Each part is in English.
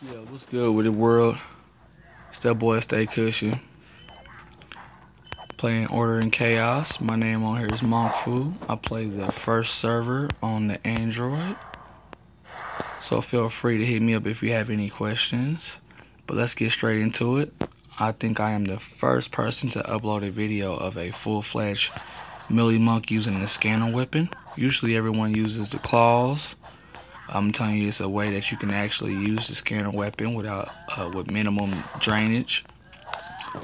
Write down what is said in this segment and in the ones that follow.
Yeah, what's good with the world? It's that boy Stay Cushion playing Order and Chaos. My name on here is Monk Fu. I play the first server on the Android. So feel free to hit me up if you have any questions. But let's get straight into it. I think I am the first person to upload a video of a full-fledged melee monk using the scanner weapon. Usually everyone uses the claws. I'm telling you, it's a way that you can actually use the scanner weapon with minimum drainage.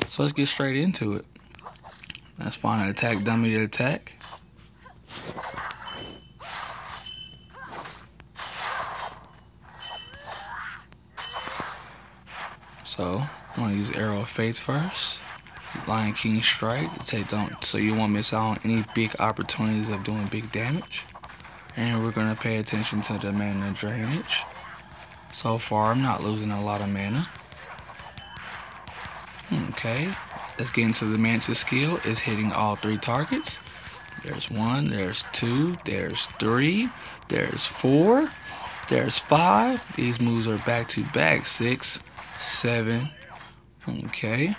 So let's get straight into it. Let's find an attack dummy to attack. So I'm gonna use Arrow of Fates first. Lion King Strike to take down, so you won't miss out on any big opportunities of doing big damage. And we're gonna pay attention to the mana drainage. So far, I'm not losing a lot of mana. Okay, let's get into the Mantis skill. It's hitting all three targets. There's one, there's two, there's three, there's four, there's five. These moves are back to back. 6, 7. Okay.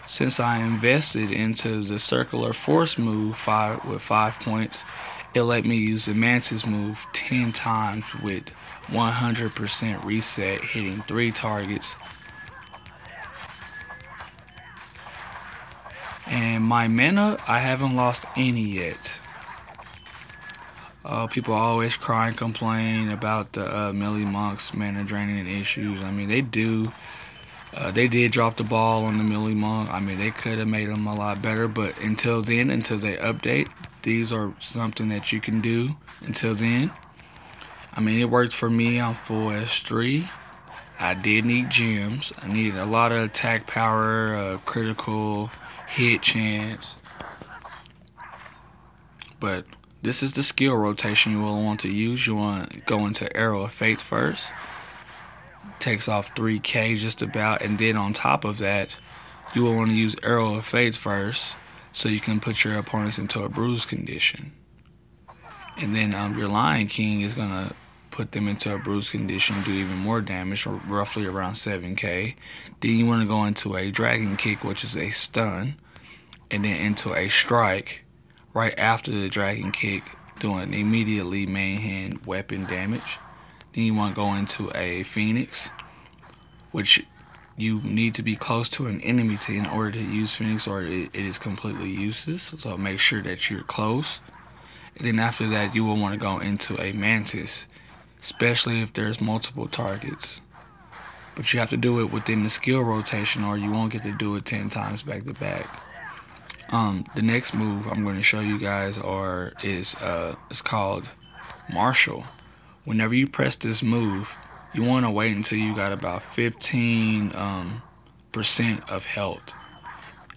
Since I invested into the circular force move with 5 points, it let me use the Mantis move 10 times with 100% reset, hitting 3 targets. And my mana, I haven't lost any yet. People always cry and complain about the melee monks mana draining issues. I mean, they do. They did drop the ball on the melee monk. I mean, they could have made them a lot better, but until then, until they update, these are something that you can do until then. I mean, it worked for me on full S3. I did need gems. I needed a lot of attack power, critical hit chance. But this is the skill rotation you will want to use. You want to go into Arrow of Faith first. Takes off 3k just about, and then on top of that, you will want to use Arrow of Faith first, so you can put your opponents into a bruise condition. And then your Lion King is gonna put them into a bruise condition, do even more damage, or roughly around 7k. Then you want to go into a Dragon Kick, which is a stun, and then into a Strike right after the Dragon Kick, doing immediately main hand weapon damage. Then you want to go into a Phoenix, which you need to be close to an enemy in order to use Phoenix, or it is completely useless. So make sure that you're close. And then after that, you will want to go into a Mantis, especially if there's multiple targets. But you have to do it within the skill rotation, or you won't get to do it 10 times back to back. The next move I'm going to show you guys is called Marshall. Whenever you press this move, you want to wait until you got about 15% of health.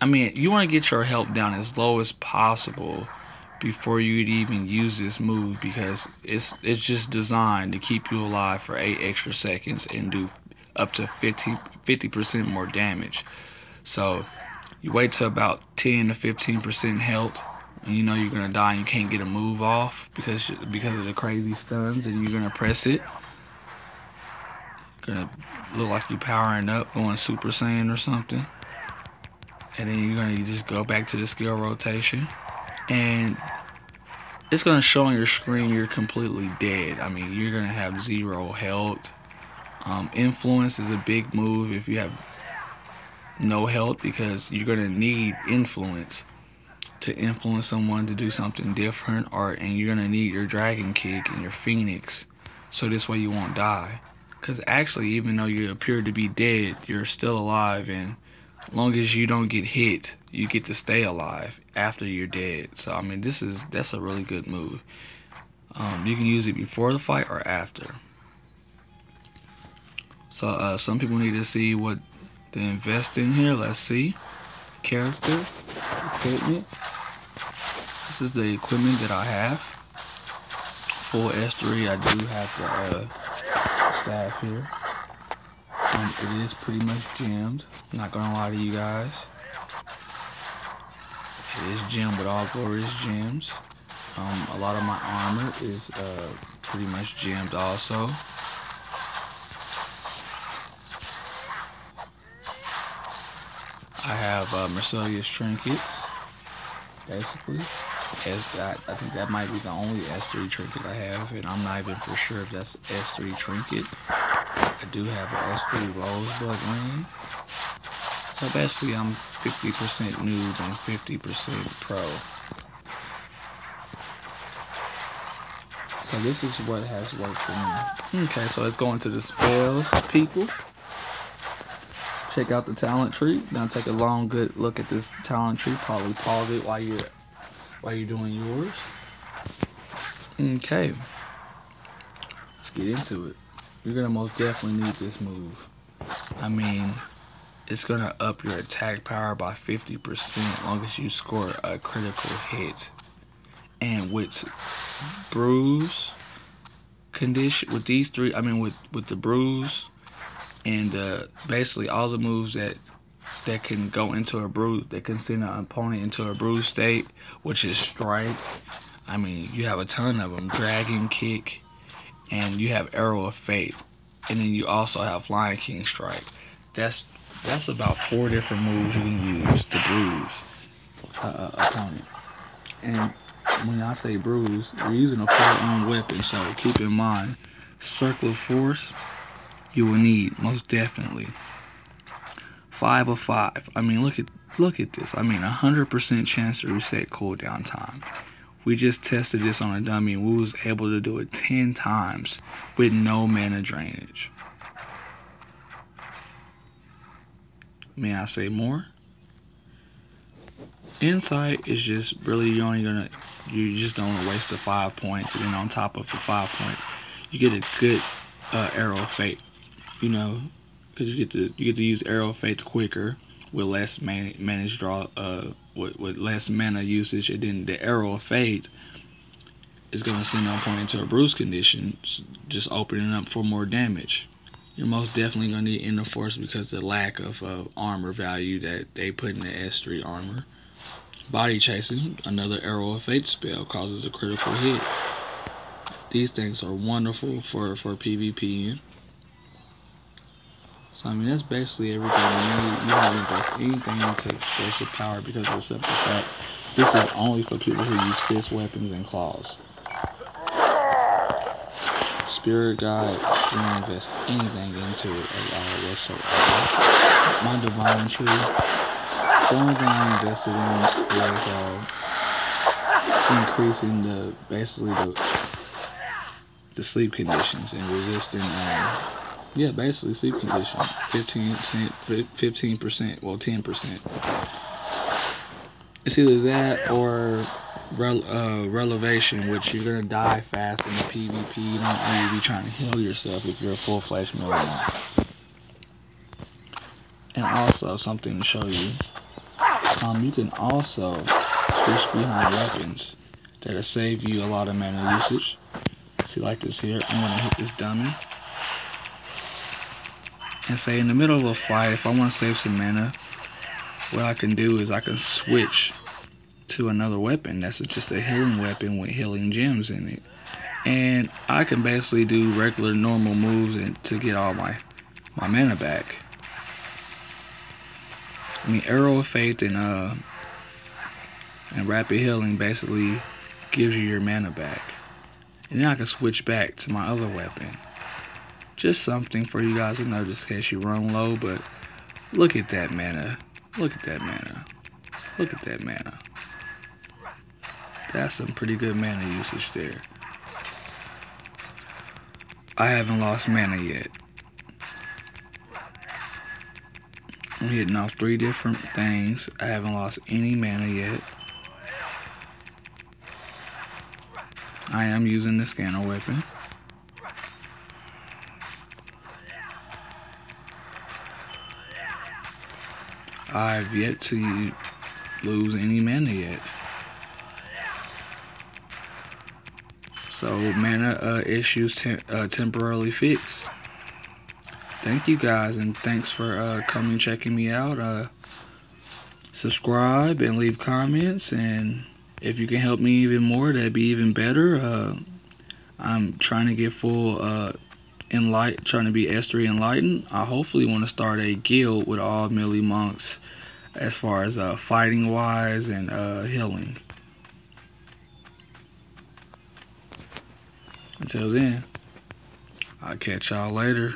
I mean, you want to get your health down as low as possible before you'd even use this move, because it's just designed to keep you alive for 8 extra seconds and do up to 50% more damage. So you wait till about 10 to 15% health, and you know you're gonna die and you can't get a move off because of the crazy stuns, and you're gonna press it. Gonna look like you're powering up, going Super Saiyan or something. And then you're gonna just go back to the skill rotation, and it's gonna show on your screen you're completely dead. I mean, you're gonna have 0 health. Influence is a big move if you have no health, because you're gonna need influence to influence someone to do something different, and you're gonna need your Dragon Kick and your Phoenix, so this way you won't die. Because actually, even though you appear to be dead, you're still alive, and as long as you don't get hit, you get to stay alive after you're dead. So I mean, that's a really good move. You can use it before the fight or after. So some people need to see what they invest in here. Let's see. Character, equipment. This is the equipment that I have. Full S3. I do have the staff here. It is pretty much gemmed. I'm not gonna lie to you guys. It is gemmed with all glorious gems. A lot of my armor is pretty much gemmed also. I have Mercillius trinkets, basically. I think that might be the only S3 trinket I have, and I'm not even for sure if that's S3 trinket. I do have an S3 rosebud ring. So basically I'm 50% noob and 50% pro. So this is what has worked for me. Okay, so let's go into the spells, people. Check out the talent tree. Now take a long, good look at this talent tree. Probably pause it while you're doing yours. Okay, let's get into it. You're gonna most definitely need this move. I mean, it's gonna up your attack power by 50% as long as you score a critical hit. And with bruise condition, with these three, I mean with the bruise and basically all the moves that can go into a bruise, that can send an opponent into a bruise state, which is strike. I mean, you have a ton of them. Dragon kick, and you have arrow of fate, and then you also have Lion King strike. That's about 4 different moves you can use to bruise opponent. And when I say bruise, you're using a full-on weapon, so keep in mind, circle of force you will need most definitely. 5 of 5. I mean, look at this. I mean, 100% chance to reset cooldown time. We just tested this on a dummy and we was able to do it 10 times with no mana drainage. May I say more? Insight is just really you just don't want to waste the 5 points, and then on top of the 5 points, you get a good arrow of fate. You know, because you get to use arrow of fate quicker with less managed draw, with less mana usage, and then the arrow of fate is going to send an opponent into a bruise condition, just opening up for more damage. You're most definitely going to need inner force because of the lack of armor value that they put in the S3 armor. Body chasing, another arrow of fate spell, causes a critical hit. These things are wonderful for PvP. So I mean, that's basically everything you need. You don't invest anything into explosive power because of the simple fact this is only for people who use fist weapons and claws. Spirit guide, you don't invest anything into it at all whatsoever. My divine tree, the only thing I invested in was increasing basically the sleep conditions and resisting basically sleep conditions. 15%, well 10%. It's either that or relevation, which you're gonna die fast in the PvP. You don't need to be trying to heal yourself if you're a full-fledged millionaire. And also something to show you, you can also switch behind weapons that'll save you a lot of mana usage. See, like this here, I'm gonna hit this dummy. And say in the middle of a fight, if I want to save some mana, what I can do is I can switch to another weapon that's just a healing weapon with healing gems in it. And I can basically do regular normal moves to get all my mana back. I mean, Arrow of Faith and Rapid Healing basically gives you your mana back. And then I can switch back to my other weapon. Just something for you guys to know just in case you run low, but look at that mana. Look at that mana. Look at that mana. That's some pretty good mana usage there. I haven't lost mana yet. I'm hitting off 3 different things. I haven't lost any mana yet. I am using the scanner weapon. I've yet to lose any mana yet. So mana issues temporarily fixed. Thank you guys, and thanks for coming checking me out. Subscribe and leave comments, and if you can help me even more, that'd be even better. I'm trying to get full trying to be S3 enlightened. I hopefully want to start a guild with all mili monks as far as fighting wise and healing. Until then, I'll catch y'all later.